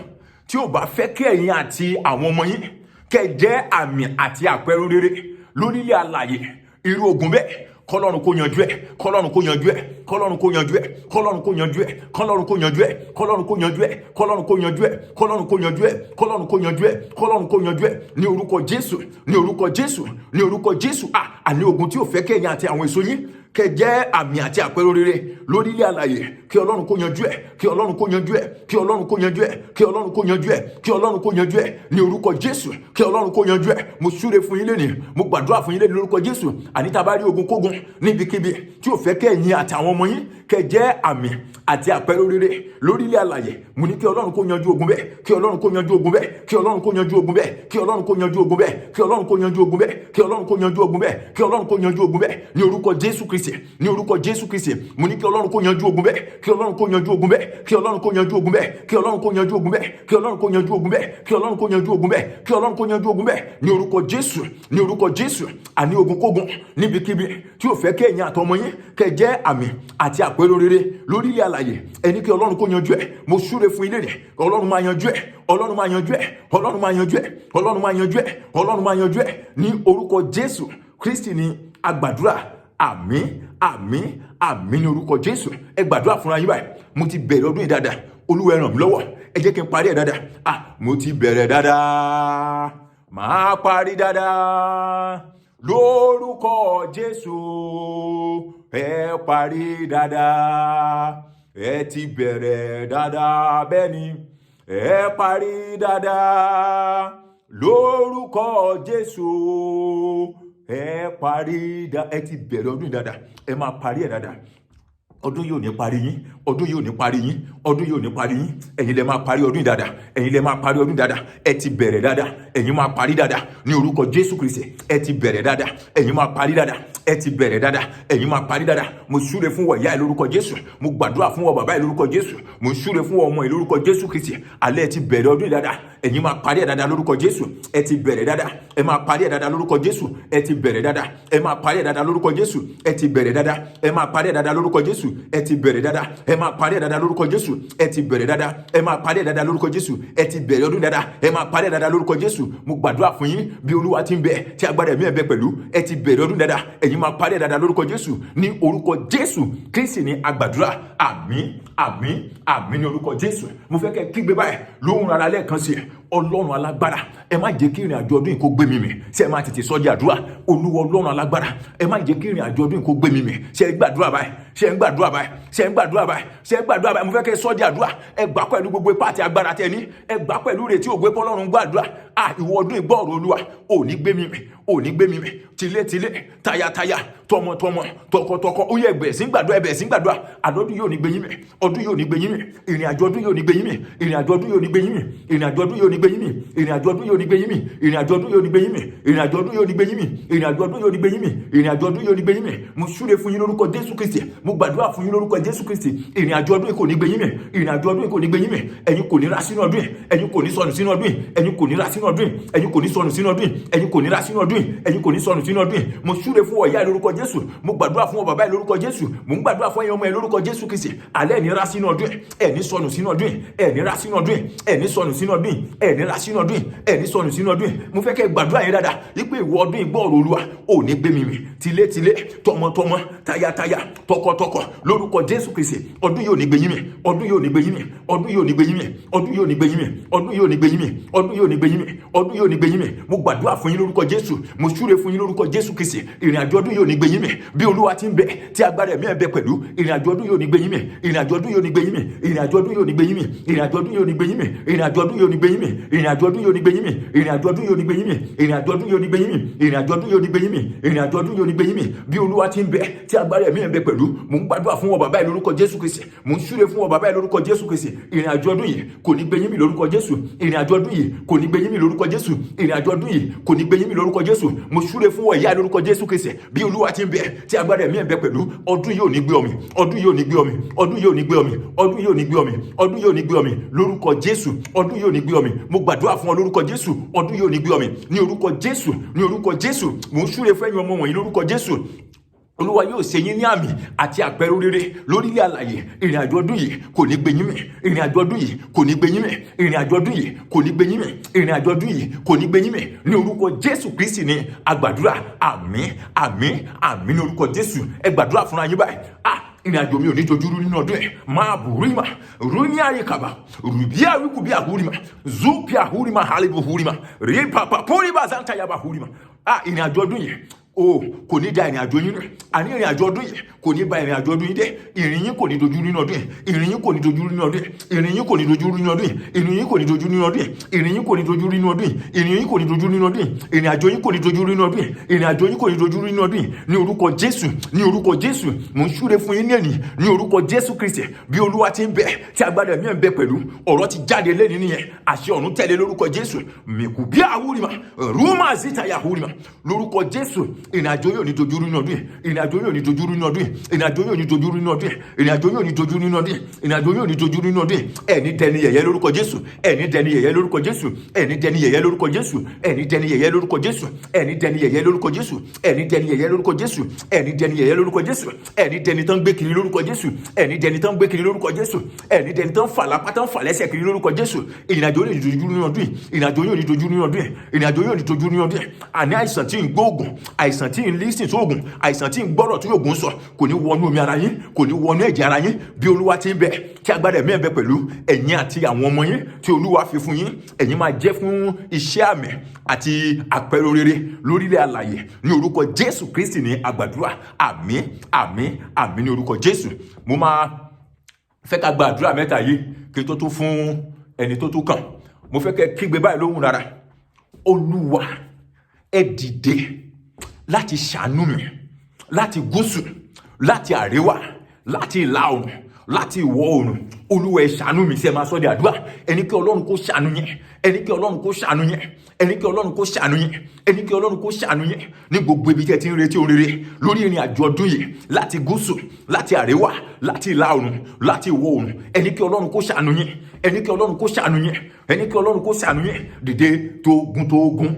tí ò bá fẹ́ kí ẹ̀yin àti àwọn ọmọ yín kẹ́ jẹ́ àmì àti àpẹẹrẹ rere lórílẹ̀ alààyè, irú ogun bẹ́ẹ̀ kọ́lọ́run kó yanjú ẹ̀, kọ́lọ́run kó yanjú ẹ̀, kọ́lọ́run kó yanjú ẹ̀, kọ́lọ́run kó yanjú ẹ̀, kọ́lọ́run kó yanjú ẹ̀, kọ́lọ́run kó yanjú ẹ̀, kọ́lọ́run kó yanjú ẹ̀, kọ́lọ́run kó yanjú ẹ̀, kọ́lọ́run kó yanjú ẹ̀, kọ́lọ́run kó yanjú ẹ̀ ní orúkọ Jésù, ní orúkọ Jésù, ní orúkọ Jésù. Àní ogun tí ò fẹ́ kẹ́yìn àti àwọn èso yín kẹ́ jẹ́ àmì àti àpẹẹrẹ rere lórílẹ̀ alààyè, kí Ọlọ́run kó yanjú ẹ̀, kí Ọlọ́run kó yanjú ẹ̀, kí Ọlọ́run kó yanjú ẹ̀, kí Ọlọ́run kó yanjú ẹ̀, kí Ọlọ́run kó yanjú ẹ̀ ní orúkọ Jésù, kí Ọlọ́run kó yanjú ẹ̀. Mo súre fún yín lénìí, mo gbàdúrà fún yín lénìí lórúkọ Jésù. Àní tá bá rí ogun kógun níbikíbi tí ò fẹ́ kẹ́yìn àti àwọn ọmọ yín kẹ́ jẹ́ àmì àti àpẹẹrẹ rere lórílẹ̀ alààyè, mo ní kí Ọlọ́run kó yanjú ogun bẹ́ẹ̀, kí Ọlọ́run kó yanjú ogun bẹ́ẹ̀, kí Ọlọ́run kó yanjú ogun bẹ́ẹ̀, kí Ọlọ́run kó yanjú ogun bẹ́ẹ̀, kí Ọlọ́run kó yanjú ogun bẹ́ẹ̀, kí Ọlọ́run kó yanjú ogun bẹ́ẹ̀, kí Ọlọ́run kó yanjú ogun bẹ́ẹ̀ ní orúkọ Jésù Kristi, ní orúkọ Jésù Kristi. Mo ní kí Ọlọ́run kó yanjú ogun bẹ́ẹ̀, kí Ọlọ́run kó yanjú ogun bẹ́ẹ̀, kí Ọlọ́run kó yanjú ogun bẹ́ẹ̀, kí Ọlọ́run kó yanjú ogun bẹ́ẹ̀, kí Ọlọ́run kó yanjú ogun bẹ́ẹ̀, kí Ọlọ́run kó yanjú ogun bẹ́ẹ̀, kí Ọlọ́run kó yanjú ogun bẹ́ẹ̀ ní orúkọ Jésù, ní orúkọ Jésù. Àní ogun kógun níbikíbi tí ò fẹ́ kí ẹ̀yin àtọmọ yín kẹ́ jẹ́ àmì àti àpẹẹrẹ rere lórílẹ̀ alààyè, ẹni kí Ọlọ́run kó yanjú ẹ̀. Mo súre fún ilé rẹ̀, Ọlọ́run máa yanjú ẹ̀, Ọlọ́run máa yanjú ẹ̀, Ọlọ́run máa yanjú ẹ̀, Ọlọ́run máa yanjú ẹ̀, Ọlọ́run máa yanjú ẹ̀ ní orúkọ Jésù Kristi ní agbàdúrà. Àmín, àmín, àmín ní orúkọ Jésù. Ẹ gbàdúrà fúnra yín báyìí. Mo ti bẹ̀rẹ̀ ọdún yìí dáadáa, Olúwa ẹ ràn mí lọ́wọ́, ẹ jẹ́ kí n parí ẹ̀ dáadáa. Mo ti bẹ̀rẹ̀ dáadáa, màá parí dáadáa lórúkọ Jésù. Ẹ parí dáadáa, ẹ ti bẹ̀rẹ̀ dáadáa, bẹ́ẹ̀ ni ẹ parí dáadáa lórúkọ Jésù. Ẹ parí dáadáa, ẹ ti bẹ̀rẹ̀ ọdún dáadáa, ẹ máa parí ẹ̀ dáadáa. ọdún yóò ní parí yín, ọdún yóò ní parí yín, ọdún yóò ní parí yín. Ẹ̀yin lẹ máa parí ọdún dáadáa, ẹ̀yin lẹ máa parí ọdún dáadáa. Ẹ ti bẹ̀rẹ̀ dáadáa, ẹ̀yin máa parí dáadáa ní orúkọ Jésù Kristi. Ẹ ti bẹ̀rẹ̀ dáadáa, ẹ̀yin máa parí dáadáa. Ẹ ti bẹ̀rẹ̀ dáadáa, ẹ̀yin máa parí dáadáa. Mo súre fún wọ ìyá ẹ lórúkọ Jésù, mo gbàdúrà fún wọ bàbá ẹ lórúkọ Jésù, mo súre fún wọ ọmọ ẹ lórúkọ Jésù Kristi. Alẹ́ ẹ ti bẹ̀rẹ̀ ọdún dáadáa, ẹ̀yin máa parí ẹ̀ dáadáa lórúkọ Jésù. Ẹ ti bẹ̀rẹ̀ dáadáa, ẹ máa parí ẹ̀ dáadáa lórúkọ Jésù. Ẹ ti bẹ̀rẹ̀ dáadáa, ẹ máa parí ẹ̀ dáadáa lórúkọ Jésù. Ẹ ti bẹ̀rẹ̀ dáadáa, ẹ máa parí ẹ̀ dáadáa lórúkọ Jésù. Ẹ ti bẹ̀rẹ̀ dáadáa, ẹ máa parí ẹ̀ dáadáa lórúkọ Jésù. Ẹ ti bẹ̀rẹ̀ dáadáa, ẹ máa parí ẹ̀ dáadáa lórúkọ Jésù. Ẹ ti bẹ̀rẹ̀ ọdún dáadáa, ẹ máa parí ẹ̀ dáadáa lórúkọ Jésù. Mo gbàdúrà fún yín bí Olúwa ti ń bẹ tí agbára ẹ̀mí ẹ̀ bẹ pẹ̀lú. Ẹ ti bẹ̀rẹ̀ ọdún dáadáa, ẹ̀yin máa parí ẹ̀ dáadáa lórúkọ Jésù. Ní orúkọ Jésù Kristi ni agbàdúrà. Àmín, àmín, àmín ní orúkọ Jésù. Mo fẹ́ kẹ́ kígbe báyìí lóhùn rárá lẹ́ẹ̀kan sí ẹ. Ọlọ́run alágbára, ẹ má jẹ́ kí ìrìn àjò ọdún yìí kó gbé mi mì. Ṣé ẹ máa tètè sọ di àdúrà? Olúwa Ọlọ́run alágbára, ẹ má jẹ́ kí ìrìn àjò ọdún yìí kó gbé mi mì. Ṣé ẹ gbàdúrà báyìí? Ṣé ẹ ń gbàdúrà báyìí? Ṣé ẹ ń gbàdúrà báyìí? Ṣé ẹ ń gbàdúrà báyìí? Mo fẹ́ kẹ́ sọ di àdúrà. Ẹ gbà pẹ̀lú gbogbo ipá àti agbára tẹ́ ní. Ẹ gbà pẹ̀lú ìrètí ògo pé Ọlọ́run gbàdúrà. Ìwọ ọdún ìgbọ́ ọ̀rọ̀ Olúwa, ò ní gbé mi mì, ò ní gbé mi mì. Tilétilé, tayátayá, tọmọtọmọ, tọkọtọkọ, ó yẹ ẹgbẹ̀ sí gbàdúrà, ẹbẹ̀ sí gbàdúrà. Àdọ́dún yóò ní gbé yín mì, ọdún yóò ní gbé yín mì, ìrìn àjò ọdún yóò ní gbé yín mì, ìrìn àjò ọdún yóò ní gbé yín mì, ìrìn àjò ọdún yóò ní gbé yín mì, ìrìn àjò ọdún yóò ní gbé yín mì, ìrìn àjò ọdún yóò ní gbé yín mì, ìrìn àjò ọdún yóò ní gbé yín mì, ìrìn àjò ọdún yóò ní gbé yín mì, ìrìn àjò ọdún yóò ní gbé yín mì. Mo súre fún yín lórúkọ Jésù Kristi, mo gbàdúrà fún yín lórúkọ Jésù Kristi. Ìrìn àjò ọdún yìí kò ní gbé yín mì, ìrìn àjò ọdún yìí kò ní gbé yín mì. Ẹ̀yin kò ní rá sínú ọdún yìí, ẹ̀yin kò ní sọnù sínú ọdún yìí, ẹ̀yin kò ní rá sínú ọdún yìí, ẹ̀yin kò ní sọnù sínú ọdún yìí, ẹ̀yin kò ní rá sínú ọdún yìí, ẹ̀yin kò ní sọnù sínú ọdún yìí. Mo súre fún ọ ìyá ẹ lórúkọ Jésù, mo gbàdúrà fún ọ bàbá ẹ lórúkọ Jésù, mo ń gbàdúrà fún ẹ̀yin ọmọ ẹ lórúkọ Jésù Kristi. Alẹ́ ní rá sínú ọdún yìí, ẹ̀ ní sọnù sínú ọdún yìí, ẹ̀ ní rá sínú ọdún yìí, ẹ̀ ní sọnù sínú ọdún yìí, ẹ̀ ní rá sínú ọdún yìí, ẹ̀ ní sọnù sínú ọdún yìí. Mo fẹ́ kẹ́ gbàdúrà yẹn dáadáa wípé ìwọ ọdún ìgbọ́ ọ̀rọ̀ Olúwa ò ní gbé mi mì. Tilétilé, tọmọtọmọ, tayátayá, tọkọtọkọ, lórúkọ Jésù Kristi. Ọdún yóò ní gbé yín mì, ọdún yóò ní gbé yín mì, ọdún yóò ní gbé yín mì, ọdún yóò ní gbé yín mì, ọdún yóò ní gbé yín mì, ọdún yóò ní gbé yín mì, ọdún yóò ní gbé yín mì. Mo gbàdúrà fún yín lórúkọ Jésù, mo súre fún yín lórúkọ Jésù Kristi. Ìrìn àjò ọdún yóò ní gbé yín mì bí Olúwa ti ń bẹ tí agbára ẹ̀mí ẹ̀ bẹ pẹ̀lú. Ìrìn àjò ọdún yóò ní gbé yín mì, ìrìn àjò ọdún yóò ní gbé yín mì, ìrìn àjò ọdún yóò ní gbé yín mì, ìrìn àjò ọdún yóò ní gbé yín mì, ìrìn àjò ọdún yóò ní gbé yín mì, ìrìn àjò ọdún yóò ní gbé yín mì, ìrìn àjò ọdún yóò ní gbé yín mì, ìrìn àjò ọdún yóò ní gbé yín mì, ìrìn àjò ọdún yóò ní gbé yín mì, ìrìn àjò ọdún yóò ní gbé yín mì bí Olúwa ti ń bẹ tí agbára ẹ̀mí ẹ̀ bẹ pẹ̀lú. Mo ń gbàdúrà fún ọ bàbá ẹ lórúkọ Jésù Kristi, mo ń súre fún ọ bàbá ẹ lórúkọ Jésù Kristi. Ìrìn àjò ọdún yìí kò ní gbé yín mì lórúkọ Jésù, ìrìn àjò ọdún yìí kò ní gbé yín mì lórúkọ Jésù, ìrìn àjò ọdún yìí kò ní gbé yín mì lórúkọ Jésù. Mo súre fún ọ ìyá lórúkọ Jésù Kristi bí Olúwa ti ń bẹ tí agbára ẹ̀mí ẹ̀ bẹ pẹ̀lú. Ọdún yóò ní gbé ọ mì, ọdún yóò ní gbé ọ mì, ọdún yóò ní gbé ọ mì, ọdún yóò ní gbé ọ mì, ọdún yóò ní gbé ọ mì lórúkọ Jésù. Ọdún yóò ní gbé ọ mì. Mo gbàdúrà fún ọ lórúkọ Jésù, ọdún yóò ní gbé ọ mì ní orúkọ Jésù, ní orúkọ Jésù. Mo ń súre fún ẹ̀yin ọmọ wọ̀nyí lórúkọ Jésù. Olúwa yóò ṣe yín ní àmì àti àpẹẹrẹ rere lórílẹ̀ àlàyé. Ìrìn àjò ọdún yìí kò ní gbé yín mì, ìrìn àjò ọdún yìí kò ní gbé yín mì, ìrìn àjò ọdún yìí kò ní gbé yín mì, ìrìn àjò ọdún yìí kò ní gbé yín mì ní orúkọ Jésù Kristi ní agbàdúrà. Àmín, àmín, àmín ní orúkọ Jésù. Ẹ gbàdúrà fúnra yín báyìí. Ìrìn àjò mi ò ní dojúrú nínú ọdún ẹ̀. Máa bùrìmà, rúní àyíkàbà, rùbíà wíkùbíà húrìmà, zúpíà húrìmà, hálíbù húrìmà, rí pàpà púrìmà zántàyàbà húrìmà. Ìrìn àjò ọdún yìí kò ní da ìrìn àjò yín rẹ̀. Àní ìrìn àjò ọdún yìí kò ní ba ìrìn àjò ọdún yín dé. Ìrìn yín kò ní dojú nínú ọdún yìí, ìrìn yín kò ní dojú nínú ọdún yìí, ìrìn yín kò ní dojú nínú ọdún yìí, ìrìn yín kò ní dojú nínú ọdún yìí, ìrìn yín kò ní dojú nínú ọdún yìí, ìrìn yín kò ní dojú nínú ọdún yìí, ìrìn àjò yín kò ní dojú nínú ọdún yìí, ìrìn àjò yín kò ní dojú nínú ọdún yìí. Ní orúkọ Jésù, ní orúkọ Jésù, mo ń súre fún yín ní ẹ̀nì ní orúkọ Jésù Kristi bí Olúwa ti ń bẹ tí agbára ẹ̀mí ẹ̀ ń bẹ pẹ̀lú. Ọ̀rọ̀ ti jáde lẹ́ni nìyẹn, àṣẹ ọ̀run tẹ̀lé lórúkọ Jésù. Mèkù bí àhúrìmà, rúmà zítàyà àhúrìmà lórúkọ Jésù. Ìrìn àjò yóò ní dojú nínú ọdún yìí, ìrìn àjò yóò ní dojú nínú ọdún yìí, ìrìn àjò yóò ní dojú nínú ọdún yìí, ìrìn àjò yóò ní dojú nínú ọdún yìí, ìrìn àjò yóò ní dojú nínú ọdún yìí. Ẹni dẹni yẹ̀yẹ́ lórúkọ Jésù, ẹni dẹni yẹ̀yẹ́ lórúkọ Jésù, ẹni dẹni yẹ̀yẹ́ lórúkọ Jésù, ẹni dẹni yẹ̀yẹ́ lórúkọ Jésù, ẹni dẹni yẹ̀yẹ́ lórúkọ Jésù, ẹni dẹni yẹ̀yẹ́ lórúkọ Jésù, ẹni dẹni yẹ̀yẹ́ lórúkọ Jésù, ẹni dẹni tán gbé kiri lórúkọ Jésù, ẹni dẹni tán gbé kiri lórúkọ Jésù, ẹni dẹni tán fà lápá tán fà lẹ́sẹ̀ kiri lórúkọ Jésù. Ìrìn àjò yóò ní dojú nínú ọdún yìí, ìrìn àjò yóò ní dojú nínú ọdún yìí, ìrìn àjò yóò ní dojú nínú ọdún yìí. Àní àìsàn tí ń gbóògùn, àìsàn tí ń lísìn sóògùn, àìsàn tí ń gbọ́rọ̀ tí yóògùn sọ kò ní wọnú omi ara yín, kò ní wọnú ẹ̀jẹ̀ ara yín bí Olúwa ti ń bẹ tí agbára ẹ̀mí ẹ̀ bẹ pẹ̀lú. Ẹ̀yin àti àwọn ọmọ yín tí Olúwa fi fún yín, ẹ̀yin máa jẹ́ fún iṣẹ́ àmì àti àpẹẹrẹ rere lórílẹ̀ àlàyé ní orúkọ Jésù Kristi ní agbàdúrà. Àmín, àmín, àmín ní orúkọ Jésù. Mo máa fẹ́ ká gba àdúrà mẹ́ta yìí kí n tó tún fún ẹni tó tún kàn. Mo fẹ́ kẹ́ kígbe báyìí lóhùn rárá. Olúwa ẹ dìde láti ṣàánú mi, láti gúúsù, láti àríwá, láti ìlà oòrùn, láti ìwọ̀ oòrùn. Olúwa ẹ ṣàánú mi. Ṣé ẹ máa sọ di àdúrà? Ẹni kí Ọlọ́run kó ṣàánú yín, ẹni kí Ọlọ́run kó ṣàánú yín, ẹni kí Ọlọ́run kó ṣàánú yín, ẹni kí Ọlọ́run kó ṣàánú yín ní gbogbo ibi tẹ́ ti ń retí ohun rere lórí ìrìn àjò ọdún yìí, láti gúúsù, láti àríwá, láti ìlà oòrùn, láti ìwọ̀ oòrùn. Ẹni kí Ọlọ́run kó ṣàánú yín, ẹni kí Ọlọ́run kó ṣàánú yín, ẹni kí Ọlọ́run kó ṣàánú yín. Dìde tógun,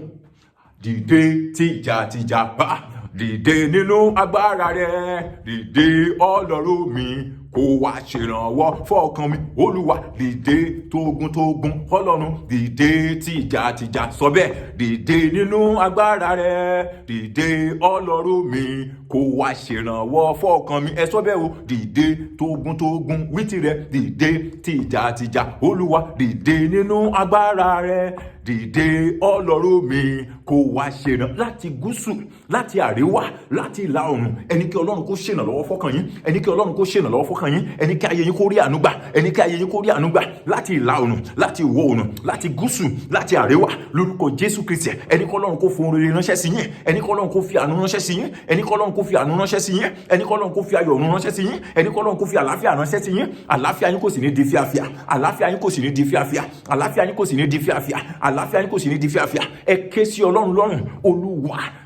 dìde tìjàtìjà bá, dìde nínú agbára rẹ, dìde Ọlọ́run mi, kó wá ṣèrànwọ́ fọ́kàn mi. Olúwa dìde tógun, Ọlọ́run dìde tìjàtìjà. Sọ bẹ́ẹ̀, dìde nínú agbára rẹ, dìde Ọlọ́run mi, kó wá ṣèrànwọ́ fọ́kàn mi. Ẹ sọ bẹ́ẹ̀ o, dìde tógun, wí tirẹ̀, dìde tìjàtìjà. Olúwa dìde nínú agbára rẹ, dìde Ọlọ́run mi, kó wá ṣèrànwọ́ láti gúúsù, láti àríwá, láti ìlà oòrùn. Ẹni kí Ọlọ́run kó ṣèrànlọ́wọ́ fọ́kàn yín, ẹni kí Ọlọ́run kó ṣèrànlọ́wọ́ fọ́kàn yín, ẹni kí ayé yín kó rí àánú gbà, ẹni kí ayé yín kó rí àánú gbà láti ìlà oòrùn, láti ìwọ̀ oòrùn, láti gúúsù, láti àríwá, lórúkọ Jésù Kristi. Ẹni kí Ọlọ́run kó fohùn rere ránṣẹ́ sí yín, ẹni kí Ọlọ́run kó fi àánú ránṣẹ́ sí yín, ẹni kí Ọlọ́run kó fi àánú ránṣẹ́ sí yín, ẹni kí Ọlọ́run kó fi ayọ̀ ọ̀run ránṣẹ́ sí yín, ẹni kí Ọlọ́run kó fi àlàáfíà ránṣẹ́ sí yín. Àlàáfíà yín kò sì ní di fíafíà, àlàáfíà yín kò sì ní di fíafíà, àlàáfíà yín kò sì ní di fíafíà, àlàáfíà yín kò sì ní di fíafíà. Ẹ ké sí Ọlọ́run lọ́rùn.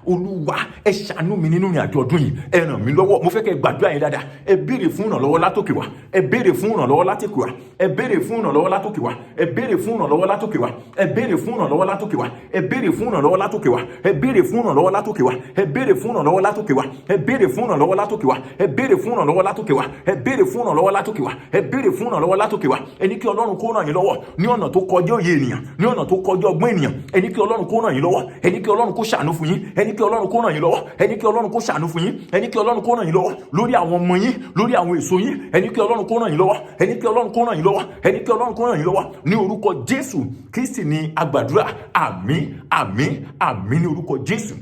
Olúwa ẹ ṣàánú mi nínú ìrìn àjò ọdún yìí, ẹ ràn mí lọ́wọ́. Mo fẹ́ kẹ́ gbàdúrà yẹn dáadáa. Ẹ béèrè fún ìrànlọ́wọ́ látòkè wá, ẹ béèrè fún ìrànlọ́wọ́ látòkè wá, ẹ béèrè fún ìrànlọ́wọ́ látòkè wá, ẹ béèrè fún ìrànlọ́wọ́ látòkè wá, ẹ béèrè fún ìrànlọ́wọ́ látòkè wá, ẹ béèrè fún ìrànlọ́wọ́ látòkè wá, ẹ béèrè fún ìrànlọ́wọ́ látòkè wá, ẹ béèrè fún ìrànlọ́wọ́ látòkè wá, ẹ béèrè fún ìrànlọ́wọ́ látòkè wá, ẹ béèrè fún ìrànlọ́wọ́ látòkè wá, ẹ béèrè fún ìrànlọ́wọ́ látòkè wá, ẹ béèrè fún ìrànlọ́wọ́ látòkè wá. Ẹni kí Ọlọ́run kó ràn yín lọ́wọ́ ní ọ̀nà tó kọjá òye ènìyàn, ní ọ̀nà tó kọjá ọgbọ́n ènìyàn. Ẹni kí Ọlọ́run kó ràn yín lọ́wọ́, ẹni kí Ọlọ́run kó ṣàánú fún yín, ẹni kí Ọlọ́run kó ràn yín lọ́wọ́, ẹni kí Ọlọ́run kó ṣàánú fún yín, ẹni kí Ọlọ́run kó ràn yín lọ́wọ́ lórí àwọn ọmọ yín, lórí àwọn èso yín. Ẹni kí Ọlọ́run kó ràn yín lọ́wọ́, ẹni kí Ọlọ́run kó ràn yín lọ́wọ́, ẹni kí Ọlọ́run kó ràn yín lọ́wọ́ ní orúkọ Jésù Kristi ni a gbàdúrà. Àmín ní orúkọ Jésù.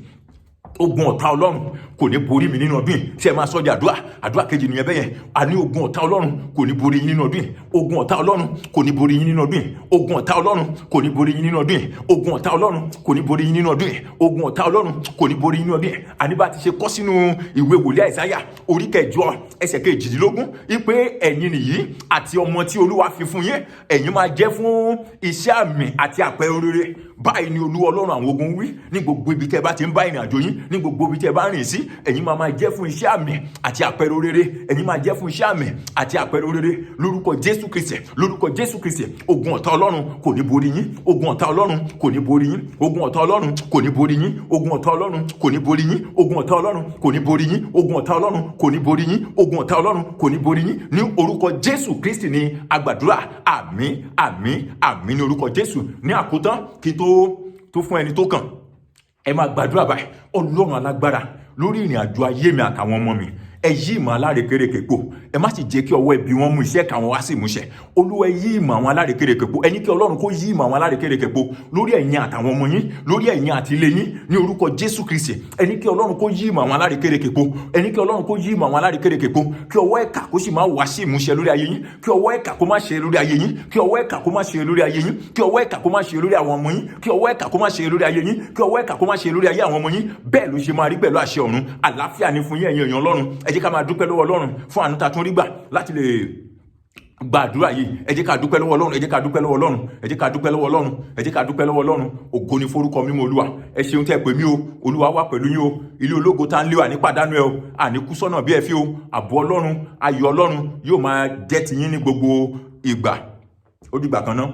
Ogun ọ̀tá Ọlọ́run kò ní borí mi nínú ọdún yìí. Ṣé ẹ máa sọ di àdúrà kejì nìyẹn bẹ́yẹn. A ní ogun ọ̀tá Ọlọ́run kò ní borí yín nínú ọdún yìí. Ogun ọ̀tá Ọlọ́run kò ní borí yín nínú ọdún yìí. Ogun ọ̀tá Ọlọ́run kò ní borí yín nínú ọdún yìí. Ogun ọ̀tá Ọlọ́run kò ní borí yín nínú ọdún yìí. Ogun ọ̀tá Ọlọ́run kò ní borí yín nínú ọdún yìí. Àní bá ti ṣe kọ sínú ìwé wòlíì Àìsáyà orí 8 ẹsẹ̀ 18 wípé ẹ̀yin nìyí àti ọmọ tí Olúwa fi fún yín, ẹ̀yin máa jẹ́ fún iṣẹ́ àmì àti àpẹẹrẹ rere. Báyìí ni Olúwa Ọlọ́run àwọn ogun wí. Ní gbogbo ibi tẹ́ bá ti ń bá ìrìn àjò yín, ní gbogbo ibi tẹ́ bá rìn sí, ẹ̀yin máa jẹ́ fún iṣẹ́ àmì àti àpẹẹrẹ rere. Ẹ̀yin máa jẹ́ fún iṣẹ́ àmì àti àpẹẹrẹ rere lórúkọ Jésù Kristi, lórúkọ Jésù Kristi. Ogun ọ̀tá Ọlọ́run kò ní borí yín, ogun ọ̀tá Ọlọ́run kò ní borí yín, ogun ọ̀tá Ọlọ́run kò ní borí yín, ogun ọ̀tá Ọlọ́run kò ní borí yín, ogun ọ̀tá Ọlọ́run kò ní borí yín, ogun ọ̀tá Ọlọ́run kò ní borí yín, ogun ọ̀tá Ọlọ́run kò ní borí yín. Ní orúkọ Jésù Kristi ni a gbàdúrà. Àmín ní orúkọ Jésù. Ní àkótán kí tó fún ẹni tó kàn, ẹ máa gbàdúrà báyìí. Ọlọ́run alágbára, lórí ìrìn àjò ayé mi àtàwọn ọmọ mi, ẹ yí ìmọ̀ alárékérekè po. Ẹ má sì jẹ́ kí ọwọ́ ẹbí wọn mú iṣẹ́ káwọn wá sí ìmúṣẹ. Olúwa ẹ yí ìmọ̀ àwọn alárékérekè po. Ẹni kí Ọlọ́run kó yí ìmọ̀ àwọn alárékérekè po lórí ẹ̀yin àtàwọn ọmọ yín, lórí ẹ̀yin àti ilé yín ní orúkọ Jésù Kristi. Ẹni kí Ọlọ́run kó yí ìmọ̀ àwọn alárékérekè po. Ẹni kí Ọlọ́run kó yí ìmọ̀ àwọn alárékérekè po. Kí ọwọ́ ẹ̀ka kó sì máa wá sí ìmúṣẹ lórí ayé yín. Kí ọwọ́ ẹ̀ka kó má ṣe lórí ayé yín. Kí ọwọ́ ẹ̀ka kó má ṣe lórí ayé yín. Kí ọwọ́ ẹ̀ka kó má ṣe lórí àwọn ọmọ yín. Kí ọwọ́ ẹ̀ka kó má ṣe lórí ayé yín. Kí ọwọ́ ẹ̀ka kó má ṣe lórí ayé àwọn ọmọ yín. Bẹ́ẹ̀ ló ṣe máa rí pẹ̀lú àṣẹ ọ̀run. Àlàáfíà ni fún yín ẹ̀yin èèyàn Ọlọ́run. Ẹ jẹ́ ká máa dúpẹ́ lọ́wọ́ Ọlọ́run fún àánú tá tún rí gbà láti lè gbàdúrà yìí. Ẹ jẹ́ ká dúpẹ́ lọ́wọ́ Ọlọ́run, ẹ jẹ́ ká dúpẹ́ lọ́wọ́ Ọlọ́run, ẹ jẹ́ ká dúpẹ́ lọ́wọ́ Ọlọ́run, ẹ jẹ́ ká dúpẹ́ lọ́wọ́ Ọlọ́run. Ògo ni forúkọ mímọ́ Olúwa. Ẹ ṣeun tẹ́ pè mí o, Olúwa wà pẹ̀lú yín o. Ilé ológo tá ń lé wa ní pàdánù ẹ o, àní kú sọ́nà bí ẹ fi o. Ààbò Ọlọ́run, ayọ̀ Ọlọ́run yóò máa jẹ́ tiyín ní gbogbo ìgbà. Ó dìgbà kan náà.